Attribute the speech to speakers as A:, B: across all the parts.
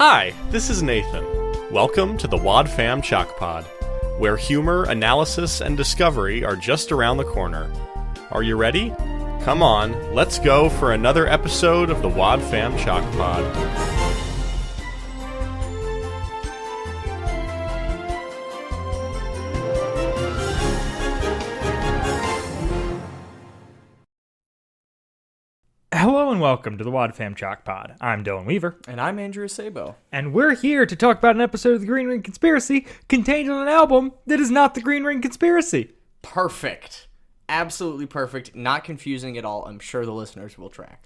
A: Hi, this is Nathan. Welcome to the Wad Fam Chalk Pod, where humor, analysis, and discovery are just around the corner. Are you ready? Come on, let's go for another episode of the Wad Fam Chalk Pod.
B: Hello and welcome to the Wad Fam Chalk Pod. I'm Dylan Weaver.
C: And I'm Andrew Sabo.
B: And we're here to talk about an episode of the Green Ring Conspiracy contained on an album that is not the Green Ring Conspiracy.
C: Perfect. Absolutely perfect. Not confusing at all. I'm sure the listeners will track.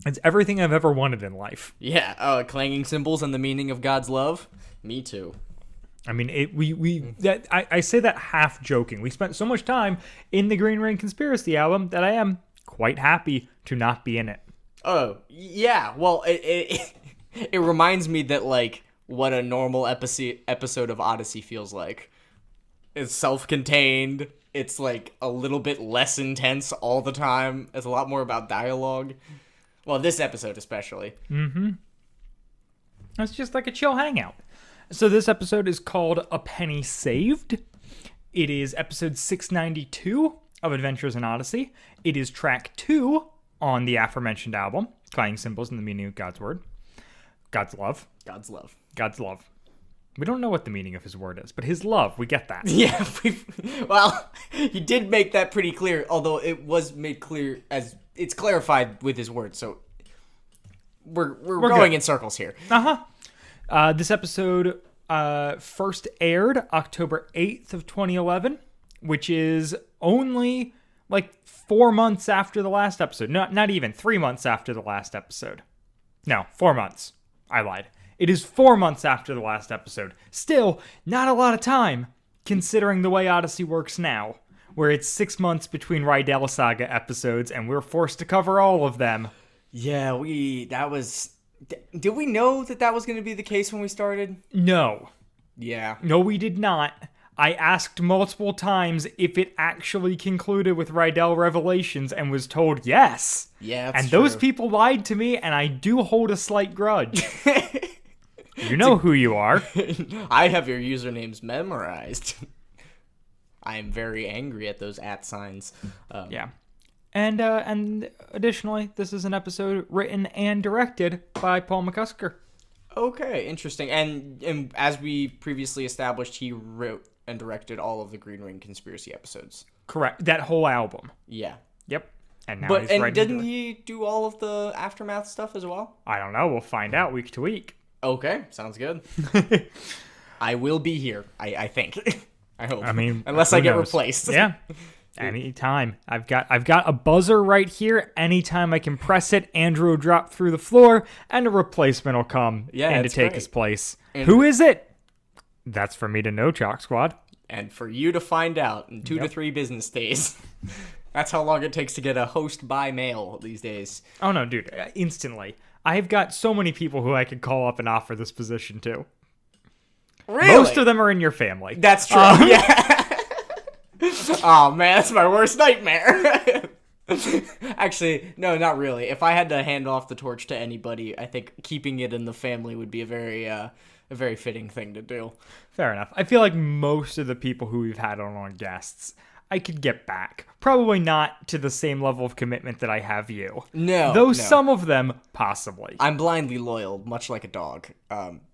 B: It's everything I've ever wanted in life.
C: Yeah, Clanging Cymbals and the meaning of God's love. Me too.
B: I mean, I say that half joking. We spent so much time in the Green Ring Conspiracy album that I am quite happy to not be in it.
C: Oh, yeah. Well, it reminds me that, like, what a normal episode of Odyssey feels like. It's self-contained. It's, like, a little bit less intense all the time. It's a lot more about dialogue. Well, this episode especially.
B: Mm-hmm. It's just like a chill hangout. So this episode is called A Penny Saved. It is episode 692 of Adventures in Odyssey. It is track 2 on the aforementioned album, Clanging Cymbals and the Meaning of God's Word. God's love.
C: God's love.
B: God's love. We don't know what the meaning of his word is, but his love, we get that.
C: Yeah, he did make that pretty clear, although it was made clear as it's clarified with his words, so we're going
B: good.
C: in circles here.
B: This episode first aired October 8th of 2011, which is only like 4 months after the last episode. Not even 3 months after the last episode. No, 4 months. I lied. It is 4 months after the last episode. Still, not a lot of time, considering the way Odyssey works now, where it's 6 months between Rydell Saga episodes, and we're forced to cover all of them.
C: Yeah, did we know that was going to be the case when we started?
B: No.
C: Yeah.
B: No, we did not. I asked multiple times if it actually concluded with Rydell Revelations and was told yes.
C: Yeah, that's
B: and
C: true.
B: those people lied to me, and I do hold a slight grudge. You know who you are.
C: I have your usernames memorized. I am very angry at those @ signs.
B: Yeah. And additionally, this is an episode written and directed by Paul McCusker.
C: Okay, interesting. And as we previously established, he wrote and directed all of the Green Ring Conspiracy episodes.
B: Correct. That whole album.
C: Yeah.
B: Yep. And now
C: But
B: he's
C: and
B: writing
C: didn't he do all of the Aftermath stuff as well?
B: I don't know. We'll find out week to week.
C: Okay, sounds good. I will be here, I think. I hope.
B: I mean,
C: unless
B: who
C: I get
B: knows?
C: replaced.
B: Yeah. Anytime. I've got a buzzer right here. Anytime I can press it, Andrew will drop through the floor and a replacement will come in to take his place.
C: Andrew.
B: Who is it? That's for me to know, Chalk Squad.
C: And for you to find out in 2 to 3 business days. That's how long it takes to get a host by mail these days.
B: Oh no, dude, instantly. I've got so many people who I could call up and offer this position to.
C: Really?
B: Most of them are in your family.
C: That's true, yeah. Oh man, that's my worst nightmare. Actually, no, not really. If I had to hand off the torch to anybody, I think keeping it in the family would be a very fitting thing to do.
B: Fair enough. I feel like most of the people who we've had on guests, I could get back. Probably not to the same level of commitment that I have you.
C: No.
B: Though
C: no.
B: some of them, possibly.
C: I'm blindly loyal, much like a dog.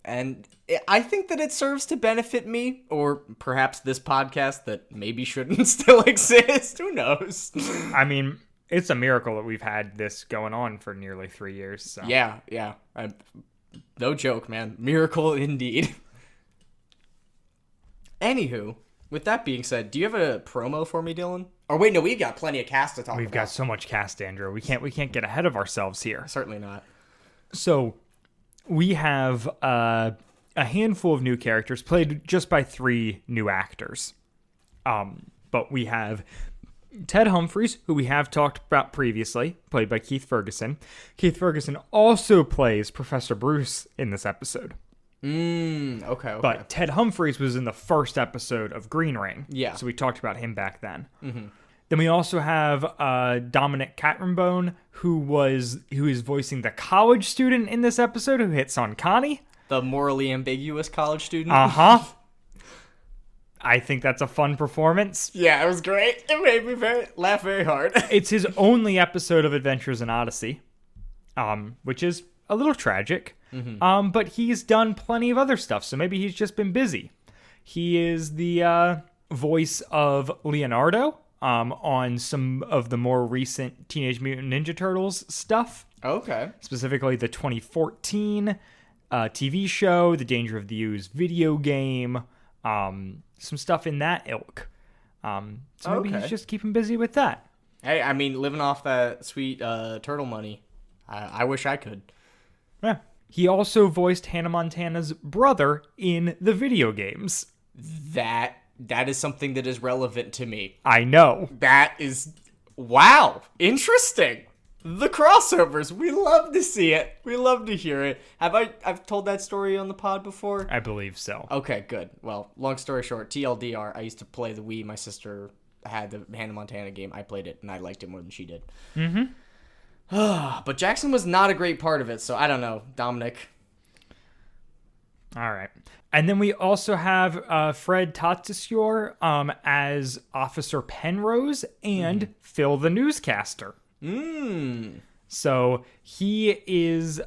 C: And I think that it serves to benefit me, or perhaps this podcast that maybe shouldn't still exist. Who knows?
B: I mean, it's a miracle that we've had this going on for nearly 3 years. So.
C: Yeah. No joke, man. Miracle indeed. Anywho, with that being said, do you have a promo for me, Dylan? Or wait, no, we've got plenty of cast to talk about.
B: We've got so much cast, Andrew. We can't get ahead of ourselves here.
C: Certainly not.
B: So, we have a handful of new characters played just by 3 new actors. But we have Ted Humphries, who we have talked about previously, played by Keith Ferguson. Keith Ferguson also plays Professor Bruce in this episode.
C: Okay.
B: But Ted Humphries was in the first episode of Green Ring.
C: Yeah.
B: So we talked about him back then. Mm-hmm. Then we also have Dominic Catronbone, who is voicing the college student in this episode who hits on Connie.
C: The morally ambiguous college student.
B: Uh-huh. I think that's a fun performance.
C: Yeah, it was great. It made me laugh very hard.
B: It's his only episode of Adventures in Odyssey, which is a little tragic. But he's done plenty of other stuff, so maybe he's just been busy. He is the voice of Leonardo on some of the more recent Teenage Mutant Ninja Turtles stuff.
C: Okay.
B: Specifically the 2014 TV show, The Danger of the Ooze video game, some stuff in that ilk. So maybe he's just keeping busy with that.
C: Hey, I mean, living off that sweet turtle money, I wish I could.
B: Yeah. He also voiced Hannah Montana's brother in the video games.
C: That is something that is relevant to me.
B: I know.
C: That is... Wow. Interesting. The crossovers. We love to see it. We love to hear it. I've told that story on the pod before?
B: I believe so.
C: Okay, good. Well, long story short, TLDR, I used to play the Wii. My sister had the Hannah Montana game. I played it, and I liked it more than she did. But Jackson was not a great part of it, so I don't know. Dominic.
B: All right. And then we also have Fred Tatasciore as Officer Penrose and Phil the newscaster. So he is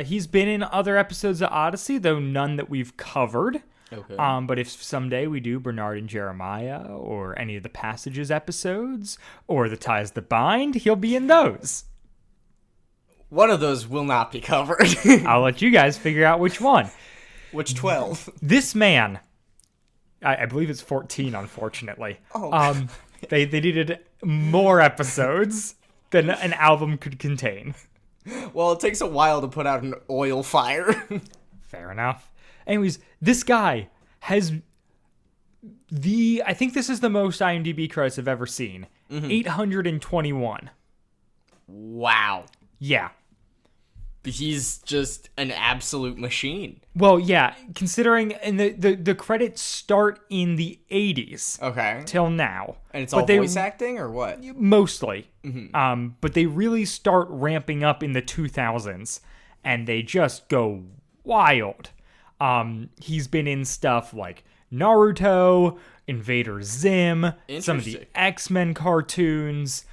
B: he's been in other episodes of Odyssey, though none that we've covered.
C: Okay.
B: But if someday we do Bernard and Jeremiah or any of the Passages episodes or the Ties That Bind, he'll be in those.
C: One of those will not be covered.
B: I'll let you guys figure out which one.
C: Which 12?
B: This man, I believe it's 14, unfortunately.
C: Oh.
B: They needed more episodes than an album could contain.
C: Well, it takes a while to put out an oil fire.
B: Fair enough. Anyways, this guy has I think this is the most IMDb credits I've ever seen. 821.
C: Wow.
B: Yeah.
C: He's just an absolute machine.
B: Well, yeah, considering and the credits start in the 80s.
C: Okay.
B: Till now.
C: And it's all voice acting or what?
B: Mostly. But they really start ramping up in the 2000s and they just go wild. He's been in stuff like Naruto, Invader Zim, some of the X-Men cartoons.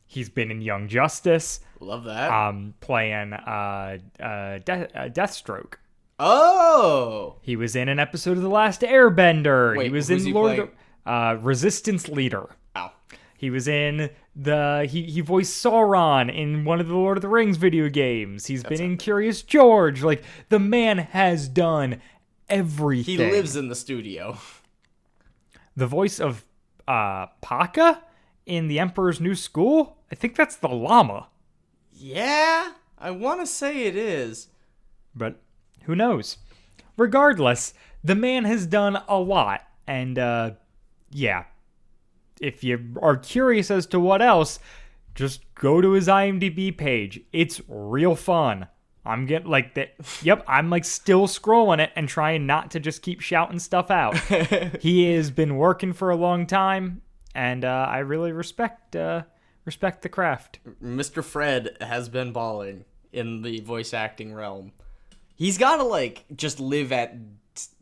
B: He's been in Young Justice.
C: Love that.
B: Playing Deathstroke.
C: Oh!
B: He was in an episode of The Last Airbender.
C: Wait,
B: he was
C: who's
B: in
C: he
B: Lord of the Resistance Leader.
C: Oh.
B: He was in he voiced Sauron in one of the Lord of the Rings video games. He's been in Curious George. Like, the man has done everything.
C: He lives in the studio.
B: The voice of Paka in The Emperor's New School? I think that's the llama.
C: Yeah, I want to say it is.
B: But who knows? Regardless, the man has done a lot. And, yeah. If you are curious as to what else, just go to his IMDb page. It's real fun. I'm getting like that. Yep, I'm like still scrolling it and trying not to just keep shouting stuff out. He has been working for a long time, and I really respect the craft.
C: Mr. Fred has been balling in the voice acting realm. He's got to like just live at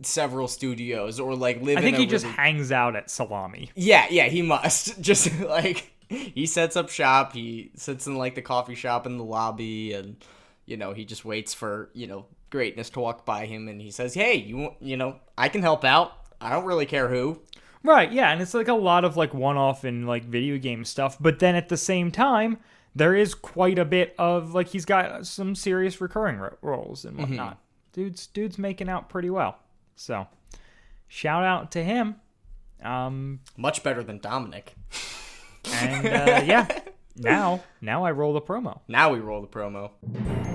C: several studios or like live.
B: I think he just hangs out at Salami.
C: Yeah, he must. Just like he sets up shop. He sits in like the coffee shop in the lobby, and he just waits for greatness to walk by him, and he says, "Hey, I can help out. I don't really care who."
B: Right, yeah, and it's like a lot of like one-off and like video game stuff, but then at the same time, there is quite a bit of like he's got some serious recurring roles and whatnot. Dude's making out pretty well. So, shout out to him.
C: Much better than Dominic.
B: And yeah, now I roll the promo.
C: Now we roll the promo.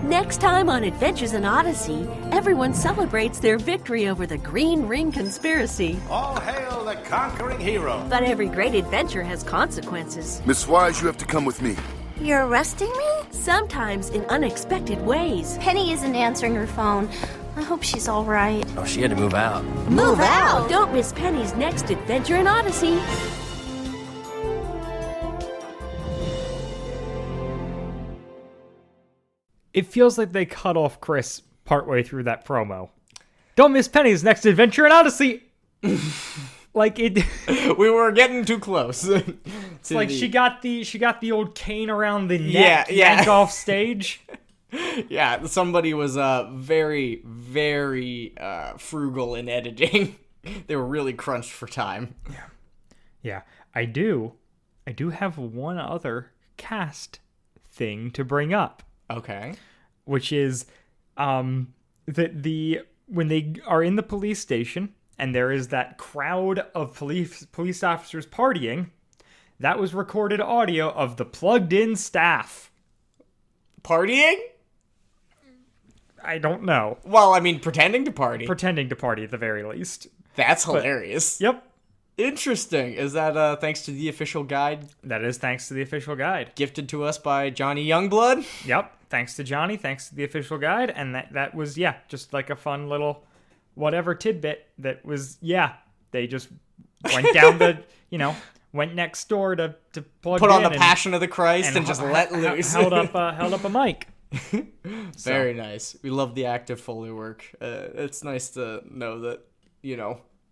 D: Next time on Adventures in Odyssey, everyone celebrates their victory over the Green Ring Conspiracy.
E: All hail the conquering hero.
D: But every great adventure has consequences.
F: Miss Wise, you have to come with me.
G: You're arresting me?
D: Sometimes in unexpected ways.
G: Penny isn't answering her phone. I hope she's all right.
H: Oh, she had to move out.
G: Move out?
D: Don't miss Penny's next adventure in Odyssey.
B: It feels like they cut off Chris partway through that promo. Don't miss Penny's next adventure in Odyssey. Like it.
C: We were getting too close.
B: It's like she got the old cane around the neck,
C: Yeah.
B: yanked off stage.
C: Yeah, somebody was very, very frugal in editing. They were really crunched for time.
B: Yeah, I do have one other cast thing to bring up,
C: Okay.
B: which is that when they are in the police station and there is that crowd of police officers partying, that was recorded audio of the plugged-in staff.
C: Partying?
B: I don't know.
C: Well, I mean, pretending to party.
B: Pretending to party at the very least.
C: That's hilarious.
B: Yep.
C: Interesting. Is that thanks to the official guide
B: That is thanks to the official guide.
C: gifted to us by Johnny Youngblood?
B: Yep. Thanks to Johnny, thanks to the official guide. And that was, just like a fun little whatever tidbit that was, they just went down went next door to plug
C: Put
B: in
C: on the
B: and-
C: Passion of the Christ and just let loose.
B: held up a mic.
C: Very nice. We love the active Foley work. It's nice to know that,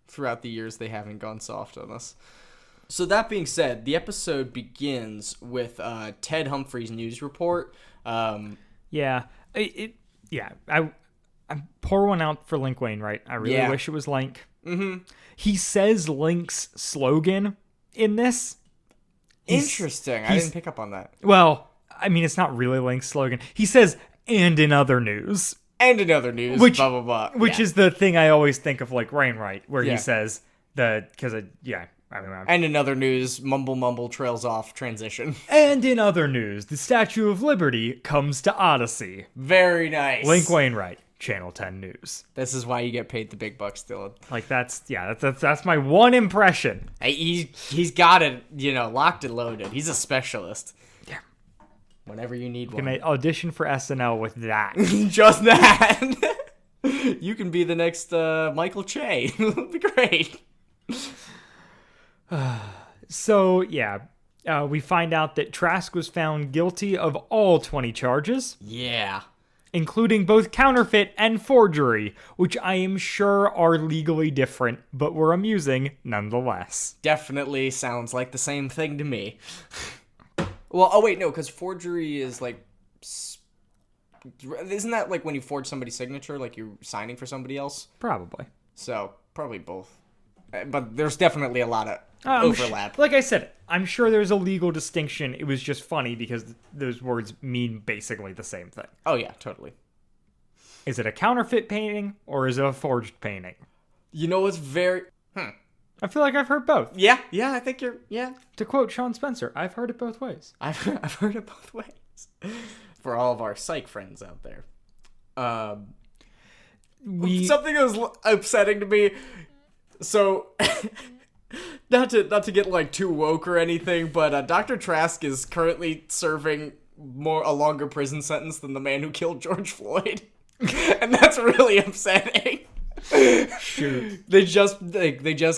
C: throughout the years they haven't gone soft on us. So that being said, the episode begins with Ted Humphrey's news report.
B: Yeah. I pour one out for Link Wainwright. I really wish it was Link. Mm-hmm. He says Link's slogan in this.
C: Interesting. I didn't pick up on that.
B: Well, I mean, it's not really Link's slogan. He says, "and in other news."
C: And in other news,
B: Which-
C: blah, blah, blah.
B: Which is the thing I always think of, like Wainwright, where
C: Yeah.
B: he says I don't know.
C: And in other news, mumble, mumble, trails off, transition.
B: And in other news, the Statue of Liberty comes to Odyssey.
C: Very nice.
B: Link Wainwright, Channel 10 News.
C: This is why you get paid the big bucks, Dylan.
B: Like that's my one impression.
C: Hey, he's got it, locked and loaded. He's a specialist.
B: Yeah.
C: Whenever you need
B: Can
C: one.
B: I audition for SNL with that?
C: Just that. You can be the next Michael Che. It'll be great.
B: So we find out that Trask was found guilty of all 20 charges,
C: Yeah.
B: including both counterfeit and forgery, which I am sure are legally different, but were amusing nonetheless.
C: Definitely sounds like the same thing to me. Well, oh wait, no, because forgery is like... Isn't that like when you forge somebody's signature, like you're signing for somebody else?
B: Probably.
C: So, probably both. But there's definitely a lot of overlap.
B: Like I said, I'm sure there's a legal distinction. It was just funny because those words mean basically the same thing.
C: Oh yeah, totally.
B: Is it a counterfeit painting or is it a forged painting?
C: You know what's very...
B: I feel like I've heard both.
C: Yeah, I think you're... Yeah.
B: To quote Sean Spencer, I've heard it both ways.
C: I've heard it both ways. For all of our psych friends out there. Something that was upsetting to me. So, not to get like too woke or anything, but Dr. Trask is currently serving a longer prison sentence than the man who killed George Floyd, and that's really upsetting.
B: Shoot.
C: They just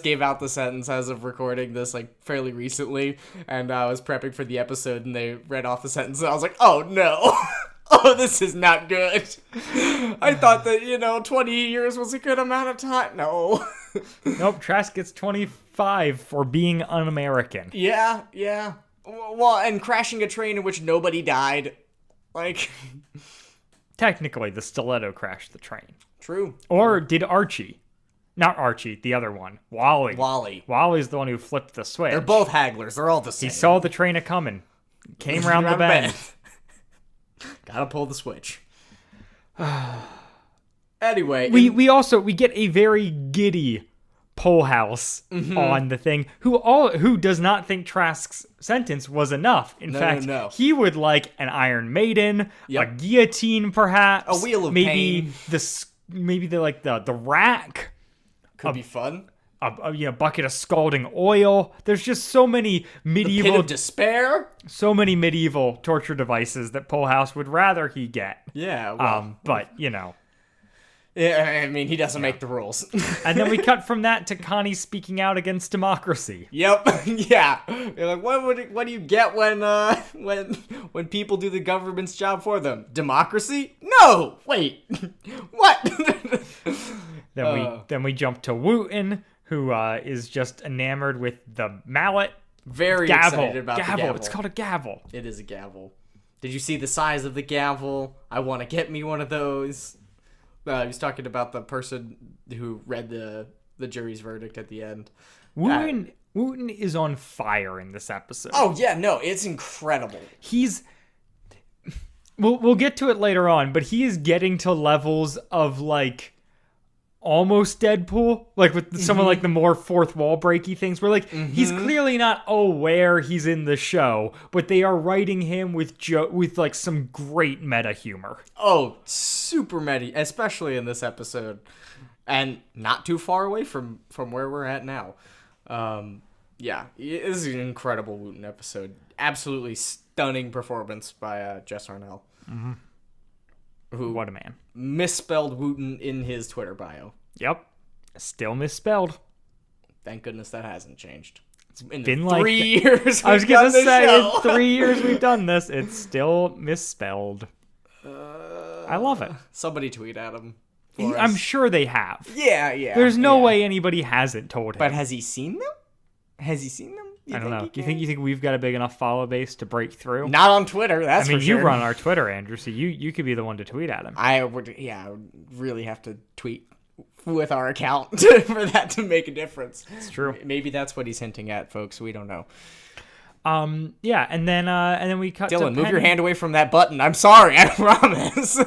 C: gave out the sentence as of recording this like fairly recently, and I was prepping for the episode and they read off the sentence and I was like, oh no. Oh, this is not good. I thought that 20 years was a good amount of time. No.
B: Nope, Trask gets 25 for being un-American.
C: Yeah. Well, and crashing a train in which nobody died. Like,
B: Technically, the stiletto crashed the train.
C: true.
B: Or did Archie? Not Archie, the other one. Wally.
C: Wally.
B: Wally's the one who flipped the switch.
C: They're both hagglers. They're all the same.
B: He saw the train a-coming. Came around the bend.
C: Gotta pull the switch. Anyway.
B: We get a very giddy Polehouse on the thing, who does not think Trask's sentence was enough. In fact,
C: no.
B: he would like an Iron Maiden, a guillotine, perhaps
C: A wheel of
B: maybe
C: pain.
B: maybe the rack,
C: Could be fun.
B: a bucket of scalding oil. There's just so many
C: Pit
B: medieval,
C: of despair.
B: so many medieval torture devices that Polehouse would rather he get.
C: Yeah. Well,
B: But
C: Yeah, I mean, he doesn't make the rules.
B: And then we cut from that to Connie speaking out against democracy.
C: Yep. Yeah. You're like, what do you get when people do the government's job for them? Democracy? No. Wait. What?
B: Then we jump to Wooten, who is just enamored with the mallet.
C: Very
B: Gavel.
C: excited about the gavel.
B: It's called a gavel.
C: It is a gavel. Did you see the size of the gavel? I want to get me one of those. He's talking about the person who read the jury's verdict at the end.
B: Wooten is on fire in this episode.
C: Oh yeah, no, it's incredible.
B: We'll get to it later on, but he is getting to levels of like almost Deadpool, like with some of like the more fourth wall breaky things where like he's clearly not aware he's in the show, but they are writing him with like some great meta humor.
C: Oh, super meta, especially in this episode, and not too far away from where we're at now. Yeah, it is an incredible Wooten episode. Absolutely stunning performance by Jess Arnell. Who
B: What a man.
C: misspelled Wooten in his Twitter bio.
B: Yep. Still misspelled.
C: Thank goodness that hasn't changed. It's been
B: Been like
C: 3 years.
B: I was
C: we've done
B: gonna
C: this
B: say,
C: show.
B: in 3 years we've done this. It's still misspelled. I love it.
C: Somebody tweet at him. for
B: I'm
C: us.
B: sure they have.
C: Yeah.
B: There's no
C: yeah.
B: way anybody hasn't told him.
C: But has he seen them? Has he seen them?
B: I don't know. Do you think we've got a big enough follow base to break through?
C: Not on Twitter. That's
B: I mean,
C: for
B: you
C: sure.
B: run our Twitter, Andrew, so you could be the one to tweet at him.
C: I would really have to tweet with our account for that to make a difference.
B: It's true.
C: Maybe that's what he's hinting at, folks. We don't know.
B: Yeah, and then we cut to
C: Dylan, move your
B: Penny.
C: hand away from that button. I'm sorry. I promise.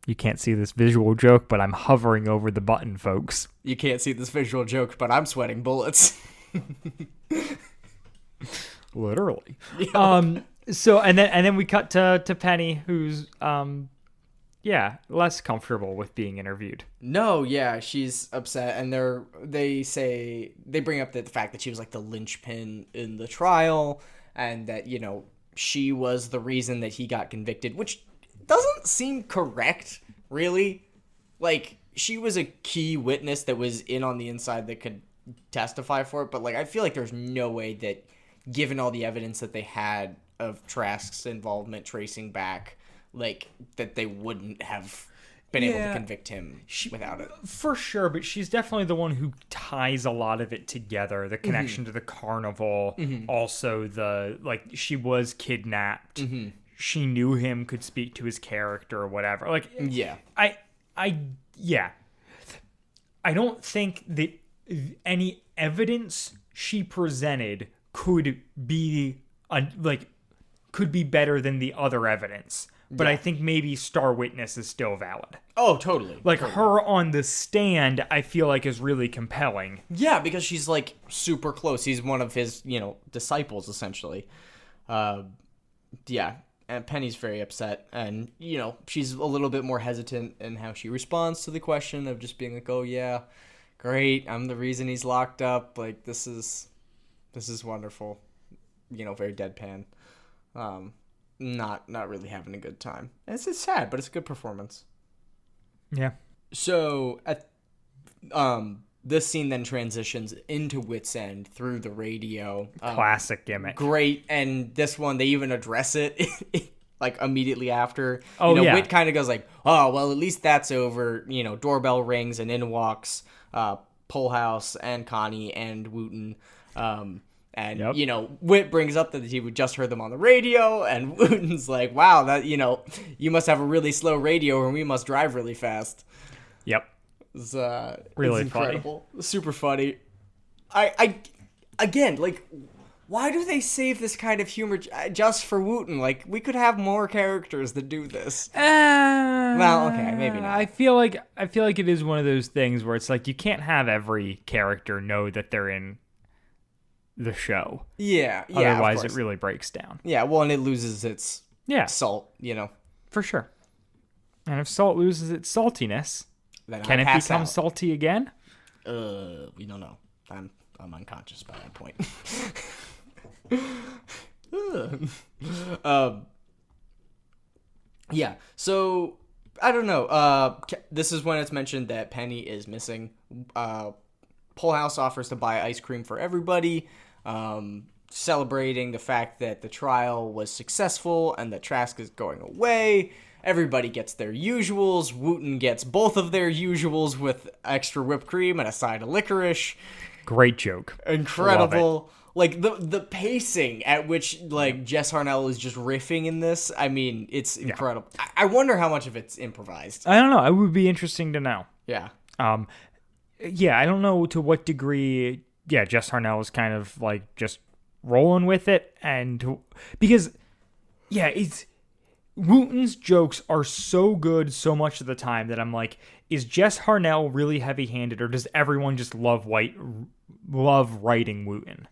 B: You can't see this visual joke, but I'm hovering over the button, folks.
C: You can't see this visual joke, but I'm sweating bullets.
B: Literally. So and then we cut to Penny, who's less comfortable with being interviewed.
C: No, yeah, she's upset, and they bring up the fact that she was like the linchpin in the trial, and that she was the reason that he got convicted, which doesn't seem correct, really. Like, she was a key witness that was in on the inside that could testify for it, but like I feel like there's no way that, given all the evidence that they had of Trask's involvement tracing back, like that they wouldn't have been able to convict him without it.
B: For sure, but she's definitely the one who ties a lot of it together. The connection to the carnival, also she was kidnapped. She knew him, could speak to his character or whatever. Like,
C: Yeah.
B: I don't think that any evidence she presented could be better than the other evidence. But I think maybe star witness is still valid.
C: Oh, totally.
B: Like, her on the stand, I feel like is really compelling.
C: Yeah, because she's like super close. He's one of his, disciples essentially. Yeah. And Penny's very upset, and she's a little bit more hesitant in how she responds to the question of just being like, "Oh yeah, great, I'm the reason he's locked up. Like this is wonderful." Very deadpan. Not really having a good time. And it's sad, but it's a good performance.
B: Yeah.
C: So at this scene then transitions into Wit's End through the radio.
B: Classic gimmick.
C: Great, and this one they even address it like immediately after.
B: Oh, yeah.
C: Wit kind of goes like, "Oh well, at least that's over." Doorbell rings and in walks Pullhouse and Connie and Wooten. Wit brings up that he would just heard them on the radio, and Wooten's like, "Wow, that you must have a really slow radio, and we must drive really fast."
B: Yep.
C: It's,
B: Really
C: it's incredible. Super funny. I again, like, why do they save this kind of humor just for Wooten? Like, we could have more characters that do this. Well, okay, maybe not.
B: I feel like it is one of those things where it's like you can't have every character know that they're in the show.
C: Yeah.
B: Otherwise,
C: of
B: it
C: course.
B: really breaks down.
C: Yeah, well, and it loses its salt,
B: For sure. And if salt loses its saltiness,
C: Then
B: can
C: I
B: it
C: pass
B: become
C: out.
B: salty again?
C: We don't know. I'm unconscious by that point. Yeah. So I don't know. This is when it's mentioned that Penny is missing. Full House offers to buy ice cream for everybody, celebrating the fact that the trial was successful and that Trask is going away. Everybody gets their usuals. Wooten gets both of their usuals with extra whipped cream and a side of licorice.
B: Great joke.
C: Incredible. Like, the pacing at which, like, Jess Harnell is just riffing in this, I mean, it's incredible. Yeah. I wonder how much of it's improvised.
B: I don't know. It would be interesting to know.
C: Yeah.
B: Yeah, I don't know to what degree, Jess Harnell is kind of, like, just rolling with it. Because, it's... Wooten's jokes are so good so much of the time that I'm like, is Jess Harnell really heavy-handed, or does everyone just love writing Wooten?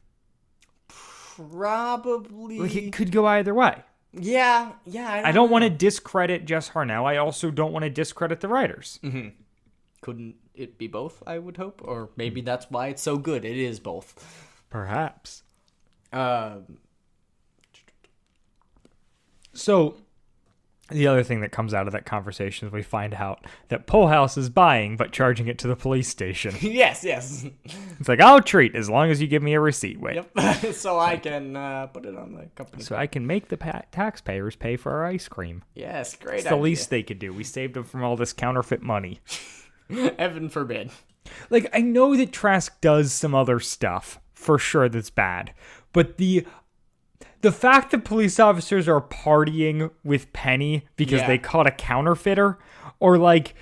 C: Probably.
B: Like, it could go either way.
C: Yeah.
B: I don't want to discredit Jess Harnell. I also don't want to discredit the writers.
C: Mm-hmm. Couldn't it be both, I would hope? Or maybe that's why it's so good. It is both.
B: Perhaps. So... The other thing that comes out of that conversation is we find out that Full House is buying, but charging it to the police station.
C: Yes.
B: It's like, I'll treat as long as you give me a receipt. Wait.
C: Yep. So I can put it on the company.
B: So I can make the taxpayers pay for our ice cream.
C: Yes, great
B: It's the least they could do. We saved them from all this counterfeit money.
C: Heaven forbid.
B: Like, I know that Trask does some other stuff, for sure, that's bad. But the fact that police officers are partying with Penny because they caught a counterfeiter, or like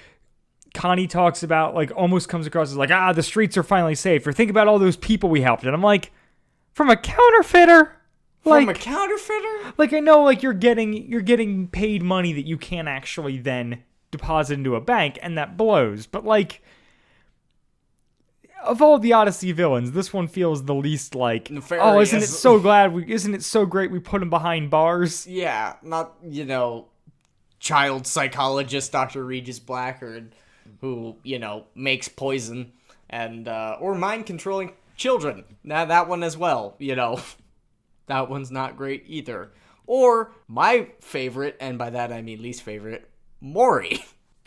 B: Connie talks about, like, almost comes across as like, the streets are finally safe, or think about all those people we helped. And I'm like, from a counterfeiter?
C: From a counterfeiter?
B: Like, I know, like, you're getting paid money that you can't actually then deposit into a bank, and that blows. But like, of all the Odyssey villains, this one feels the least like,
C: nefarious.
B: Isn't it so great we put him behind bars?
C: Yeah, not, child psychologist Dr. Regis Blackard, who, makes poison, and, or mind-controlling children. Now, that one as well, That one's not great either. Or, my favorite, and by that I mean least favorite, Maury.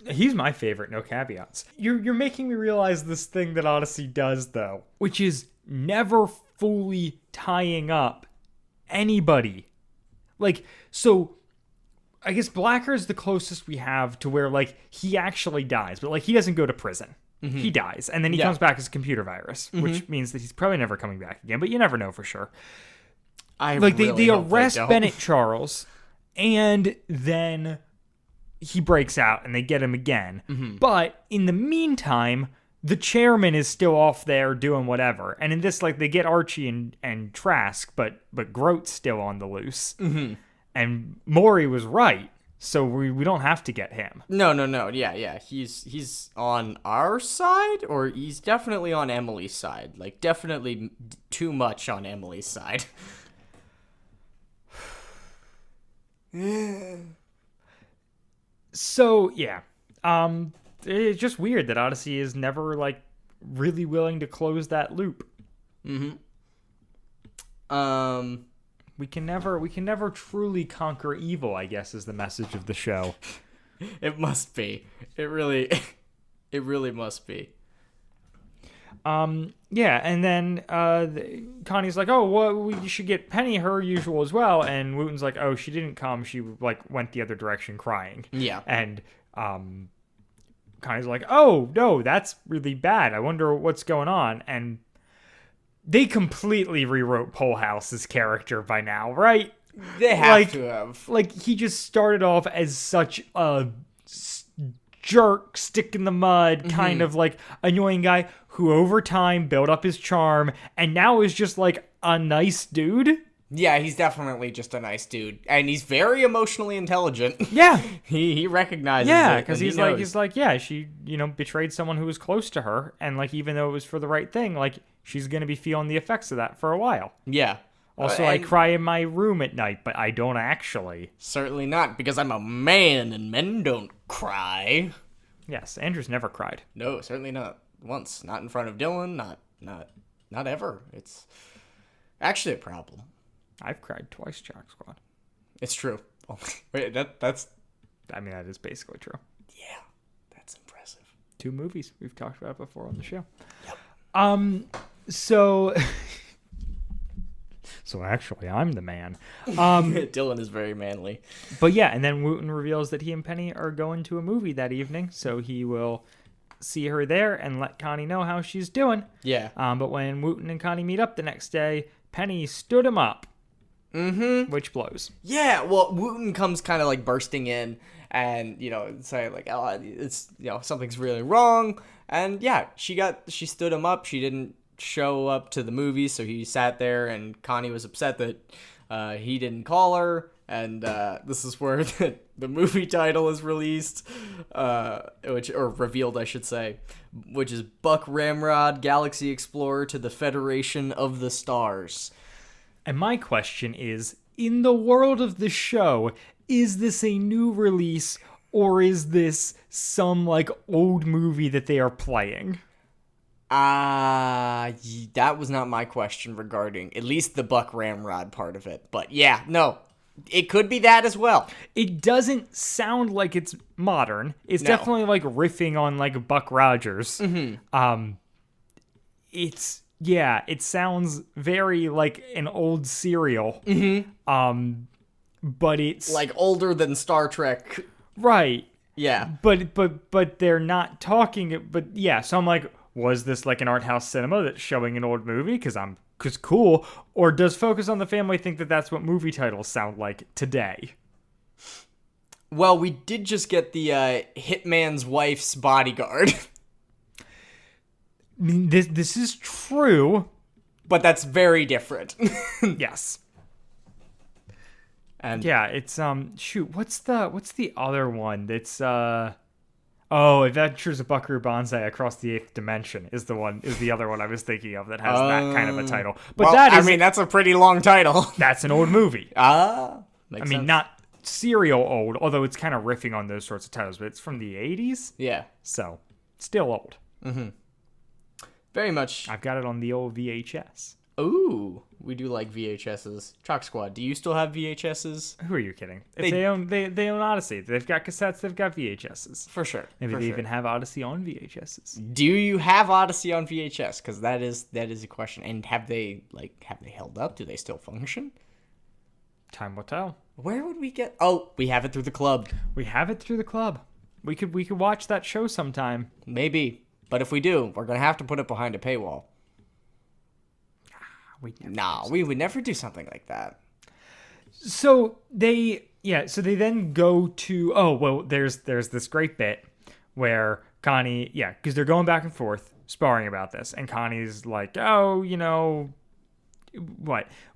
B: He's my favorite, no caveats. You're making me realize this thing that Odyssey does, though, which is never fully tying up anybody. Like, so, I guess Blacker's the closest we have to where, like, he actually dies, but, like, he doesn't go to prison. Mm-hmm. He dies, and then he comes back as a computer virus, which means that he's probably never coming back again, but you never know for sure. They arrest Bennett Charles, and then he breaks out and they get him again. Mm-hmm. But in the meantime, the chairman is still off there doing whatever. And in this, like, they get Archie and Trask, but Groat's still on the loose. Mm-hmm. And Maury was right, so we don't have to get him.
C: No. Yeah. He's on our side, or he's definitely on Emily's side. Like, definitely too much on Emily's side.
B: So, yeah. It's just weird that Odyssey is never, like, really willing to close that loop.
C: Mm-hmm.
B: We can never truly conquer evil, I guess, is the message of the show.
C: It must be. It really must be.
B: Yeah, and then Connie's like, oh, well, we should get Penny her usual as well, and Wooten's like, oh, she didn't come, she, like, went the other direction crying.
C: Yeah.
B: And Connie's like, oh, no, that's really bad, I wonder what's going on, and they completely rewrote Full House's character by now, right?
C: They have to have.
B: Like, he just started off as such a jerk, stick in the mud, kind of, like, annoying guy who over time built up his charm and now is just, like, a nice dude.
C: Yeah, he's definitely just a nice dude. And he's very emotionally intelligent.
B: Yeah.
C: he recognizes it.
B: Yeah, because he's like, yeah, she, betrayed someone who was close to her. And, like, even though it was for the right thing, like, she's going to be feeling the effects of that for a while.
C: Yeah.
B: Also, I cry in my room at night, but I don't actually.
C: Certainly not, because I'm a man and men don't cry.
B: Yes, Andrew's never cried.
C: No, certainly not once. Not in front of Dylan. Not ever. It's actually a problem.
B: I've cried twice, Jock Squad.
C: It's true. Wait, that's...
B: I mean, that is basically true.
C: Yeah, that's impressive.
B: 2 movies. We've talked about it before on the show. Yep. So actually, I'm the man.
C: Dylan is very manly.
B: But yeah, and then Wooten reveals that he and Penny are going to a movie that evening, so he will see her there and let Connie know how she's doing.
C: Yeah.
B: But when Wooten and Connie meet up the next day, Penny stood him up. Mm-hmm. Which blows.
C: Yeah, well, Wooten comes kind of like bursting in and, say like, oh, it's, something's really wrong. And yeah, she stood him up. She didn't show up to the movie, so he sat there, and Connie was upset that he didn't call her. And this is where the movie title is released, or revealed, I should say, which is Buck Ramrod, Galaxy Explorer to the Federation of the Stars.
B: And my question is, in the world of the show, is this a new release, or is this some, old movie that they are playing?
C: That was not my question regarding at least the Buck Ramrod part of it. But yeah, no, it could be that as well.
B: It doesn't sound like it's modern. It's
C: No.
B: definitely riffing on Buck Rogers.
C: Mm-hmm.
B: It sounds very like an old serial.
C: Mm-hmm.
B: But it's
C: older than Star Trek.
B: right.
C: Yeah.
B: But they're not talking. But yeah, so I'm like, was this an art house cinema that's showing an old movie? Because cool. Or does Focus on the Family think that that's what movie titles sound like today?
C: Well, we did just get the Hitman's Wife's Bodyguard.
B: I mean, this is true.
C: But that's very different.
B: Yes.
C: And
B: Yeah, it's what's the other one that's Adventures of Buckaroo Banzai Across the Eighth Dimension is the other one I was thinking of that has that kind of a title. But
C: that's a pretty long title.
B: that's an old movie.
C: Makes sense.
B: Not serial old, although it's kind of riffing on those sorts of titles, but it's from the 80s.
C: Yeah.
B: So, still old.
C: Very much.
B: I've got it on the old VHS.
C: Ooh, we do like VHSs. Chalk Squad, do you still have VHSs?
B: Who are you kidding? If they own Odyssey. They've got cassettes, they've got VHSs.
C: For sure.
B: Maybe they even have Odyssey on VHSs.
C: Do you have Odyssey on VHS? Because that is a question. And have they held up? Do they still function?
B: Time will tell.
C: Where would we get? Oh, we have it through the club.
B: We have it through the club. We could watch that show sometime.
C: Maybe, but if we do, we're gonna have to put it behind a paywall. We would never do something like that.
B: So they then go to there's this great bit where Connie, because they're going back and forth sparring about this, and Connie's like, what?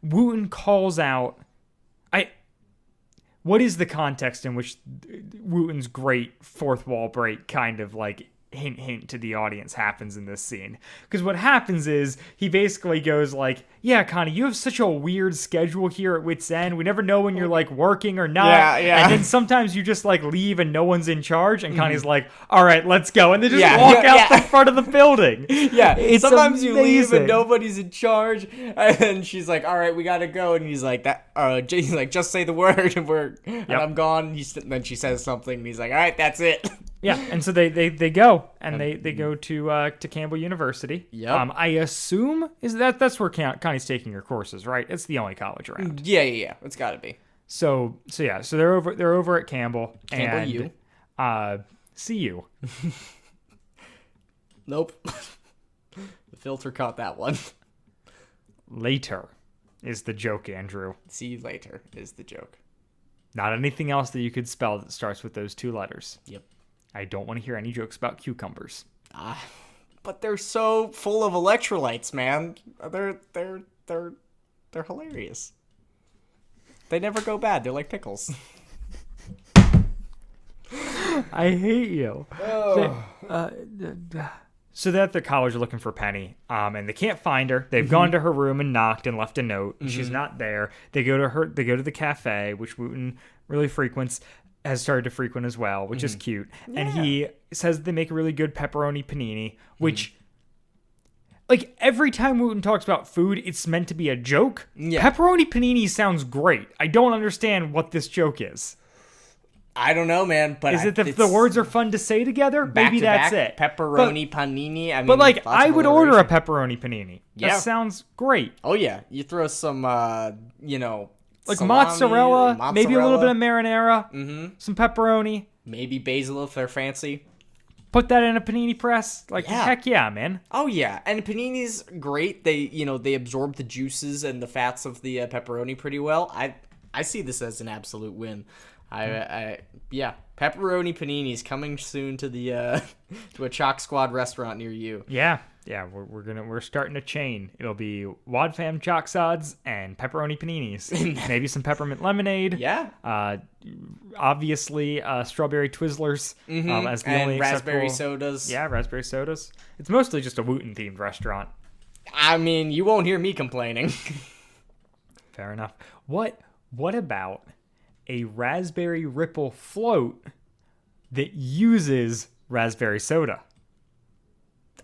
B: Wooten calls out. What is the context in which Wooten's great fourth wall break kind of hint to the audience happens in this scene? Because what happens is he basically goes yeah, Connie, you have such a weird schedule here at Wit's End. We never know when you're working or not.
C: Yeah.
B: And then sometimes you just leave and no one's in charge. And Connie's like, all right, let's go. And they just walk out the front of the building.
C: Yeah.
B: It's
C: sometimes you leave and
B: amazing.
C: nobody's in charge. And she's like, all right, we gotta go. And he's like, he's like, just say the word and I'm gone. Then she says something and he's like, all right, that's it.
B: Yeah, and so they go and they go to Campbell University.
C: Yep.
B: I assume that's where Connie's taking her courses, right? It's the only college around.
C: Yeah. It's gotta be.
B: So they're over at Campbell.
C: Campbell
B: and,
C: U.
B: CU.
C: Nope. The filter caught that one.
B: Later is the joke, Andrew.
C: See you later is the joke.
B: Not anything else that you could spell that starts with those 2 letters.
C: Yep.
B: I don't want to hear any jokes about cucumbers.
C: But they're so full of electrolytes, man. They're hilarious. They never go bad. They're like pickles.
B: I hate you. So they're at the college looking for Penny, and they can't find her. They've gone to her room and knocked and left a note. And she's not there. They go to the cafe, which Wooten really has started to frequent as well, which is cute. Yeah. And he says they make a really good pepperoni panini, which, every time Wooten talks about food, it's meant to be a joke.
C: Yeah.
B: Pepperoni panini sounds great. I don't understand what this joke is.
C: I don't know, man. But
B: Is it that the words are fun to say together? Maybe that's it.
C: Pepperoni panini. I mean,
B: But like,
C: lots
B: I
C: of
B: would order a
C: alliteration.
B: pepperoni panini.
C: Yeah.
B: That sounds great.
C: Oh yeah, you throw some,
B: Like
C: salami,
B: mozzarella, maybe a little bit of marinara, some pepperoni.
C: maybe basil if they're fancy.
B: Put that in a panini press. Like,
C: Yeah.
B: heck yeah, man.
C: Oh yeah, and panini's great. They absorb the juices and the fats of the pepperoni pretty well. I see this as an absolute win. Yeah, pepperoni paninis coming soon to the to a Chalk Squad restaurant near you.
B: Yeah, we're starting a chain. It'll be Wad Fam Chalk Sods and pepperoni paninis. Maybe some peppermint lemonade.
C: Yeah.
B: Obviously, strawberry Twizzlers as the
C: and
B: only
C: raspberry
B: acceptable-
C: sodas.
B: Yeah, raspberry sodas. It's mostly just a Wooten themed restaurant.
C: I mean, you won't hear me complaining.
B: Fair enough. What about a raspberry ripple float that uses raspberry soda?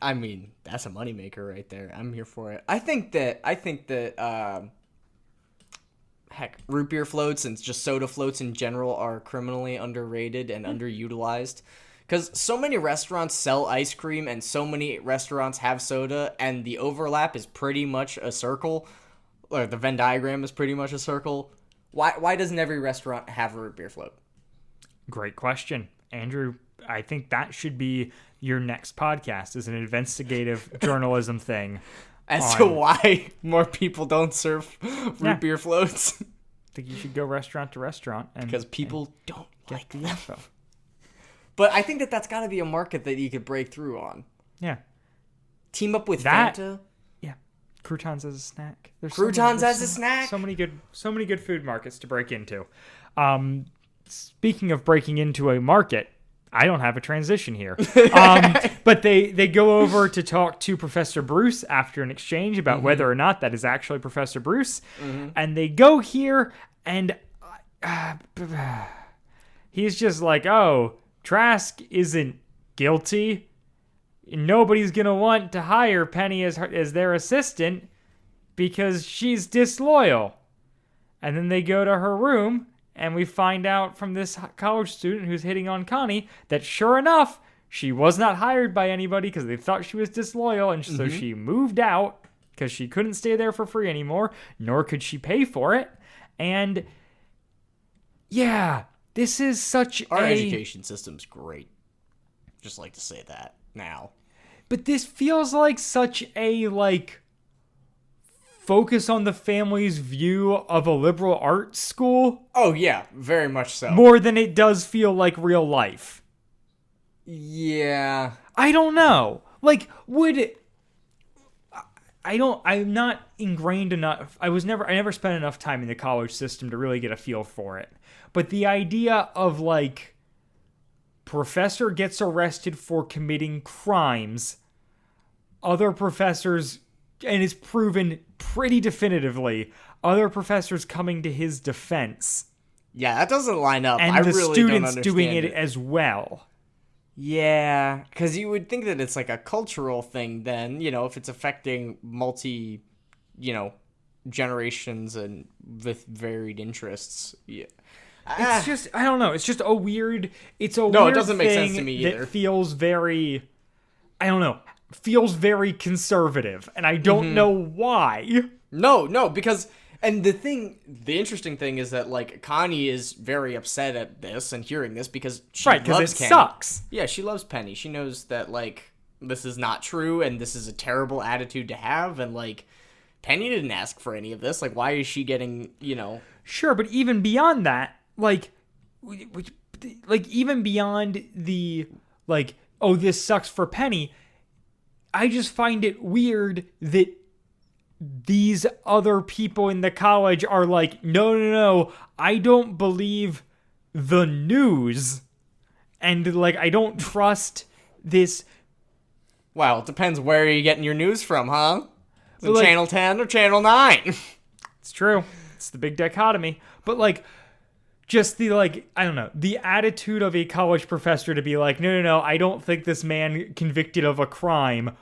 C: I mean, that's a moneymaker right there. I'm here for it. I think that heck, root beer floats and just soda floats in general are criminally underrated and underutilized. Because so many restaurants sell ice cream and so many restaurants have soda, and the overlap is pretty much a circle, or the Venn diagram is pretty much a circle. Why doesn't every restaurant have a root beer float?
B: Great question, Andrew. I think that should be your next podcast, is an investigative journalism thing.
C: As to why more people don't serve root beer floats.
B: I think you should go restaurant to restaurant
C: Because people don't
B: get
C: like
B: the
C: them.
B: info.
C: But I think that's got to be a market that you could break through on.
B: Yeah.
C: Team up with
B: That-
C: Fanta.
B: Yeah. Croutons as a snack. There's
C: Croutons as a snack?
B: So many good food markets to break into. Speaking of breaking into a market, I don't have a transition here. But they go over to talk to Professor Bruce after an exchange about whether or not that is actually Professor Bruce. And they go here, and he's just like, oh, Trask isn't guilty. Nobody's going to want to hire Penny as their assistant because she's disloyal. And then they go to her room, and we find out from this college student who's hitting on Connie that sure enough, she was not hired by anybody because they thought she was disloyal, and so she moved out because she couldn't stay there for free anymore, nor could she pay for it. And yeah, this is such
C: Our education system's great. Just like to say that now.
B: But this feels like such a, focus on the family's view of a liberal arts school
C: Oh, yeah. Very much so.
B: more than it does feel like real life.
C: Yeah.
B: I don't know. I'm not ingrained enough. I never spent enough time in the college system to really get a feel for it. But the idea of, professor gets arrested for committing crimes, other professors, and it's proven pretty definitively, other professors coming to his defense,
C: Yeah, that doesn't line up.
B: and
C: I
B: the
C: really don't
B: students
C: understand
B: doing it as well.
C: Yeah, because you would think that it's like a cultural thing then, if it's affecting generations and with varied interests. Yeah.
B: It's just, I don't know. It's just a weird. It's a
C: No, it
B: weird
C: doesn't make sense
B: thing
C: to me either.
B: that feels very. I don't know. Feels very conservative, and I don't know why.
C: No, because the interesting thing is that Connie is very upset at this and hearing this because she
B: Right, because
C: loves
B: it
C: Kenny.
B: sucks.
C: Yeah, she loves Penny. She knows that this is not true and this is a terrible attitude to have, and Penny didn't ask for any of this. Why is she getting
B: Sure, but even beyond that, even beyond the oh, this sucks for Penny. I just find it weird that these other people in the college are no, I don't believe the news. And, I don't trust this.
C: Well, it depends where you're getting your news from, huh? Is it
B: But,
C: Channel 10 or Channel 9?
B: It's true. It's the big dichotomy. But, just the, I don't know, the attitude of a college professor to be no, I don't think this man convicted of a crime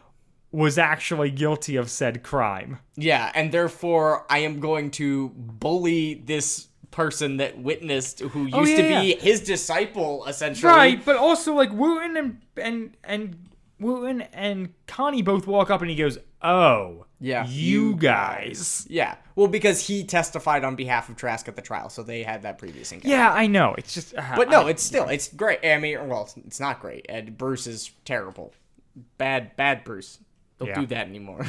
B: was actually guilty of said crime.
C: Yeah, and therefore I am going to bully this person that witnessed who used to be his disciple, essentially.
B: Right, but also like Wooten and Wooten and Connie both walk up and he goes, "Oh,
C: Yeah,
B: you guys."
C: Yeah, well, because he testified on behalf of Trask at the trial, so they had that previous encounter.
B: Yeah, I know. It's just,
C: but no, it's great. I mean, well, it's not great. And Bruce is terrible, bad Bruce. Don't do that anymore.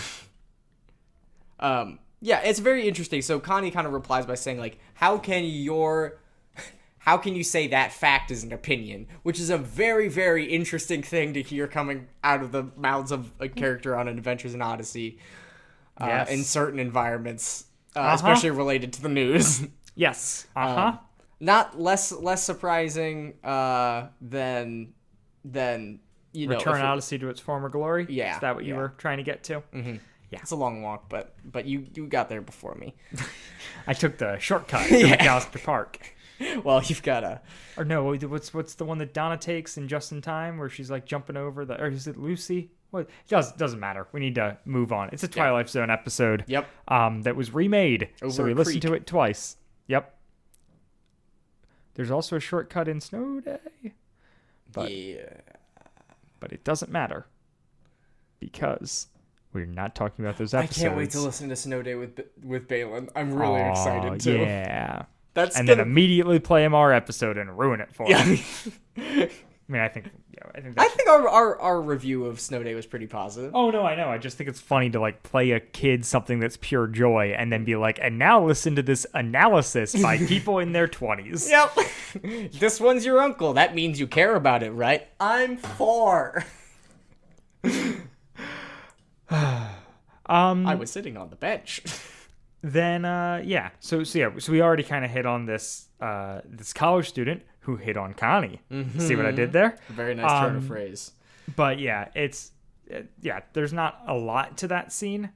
C: Yeah, it's very interesting. So Connie kind of replies by saying, like, how can you say that fact is an opinion? Which is a very, very interesting thing to hear coming out of the mouths of a character on Adventures in Odyssey in certain environments, especially related to the news.
B: Yes.
C: Not less surprising than you know,
B: Return Odyssey to its former glory.
C: Yeah,
B: Is that what you were trying to get to?
C: Mm-hmm. Yeah, it's a long walk, but you got there before me.
B: I took the shortcut to McAllister Park.
C: Well, you've got a...
B: Or no, what's the one that Donna takes in Just in Time where she's like jumping over or is it Lucy? What? It doesn't matter. We need to move on. It's a Twilight Zone episode.
C: Yep.
B: That was remade, so we listened to it twice. Yep. There's also a shortcut in Snow Day. But it doesn't matter because we're not talking about those episodes.
C: I can't wait to listen to Snow Day with Balin. I'm really excited too.
B: Yeah.
C: Then
B: immediately play him our episode and ruin it for him. I think
C: our review of Snow Day was pretty positive.
B: Oh no, I know. I just think it's funny to like play a kid something that's pure joy and then be like, and now listen to this analysis by people in their 20s.
C: Yep. This one's your uncle. That means you care about it, right? I'm 4. I was sitting on the bench.
B: Then so we already kind of hit on this this college student who hit on Connie. Mm-hmm. See what I did there?
C: Very nice turn of phrase.
B: But yeah, there's not a lot to that scene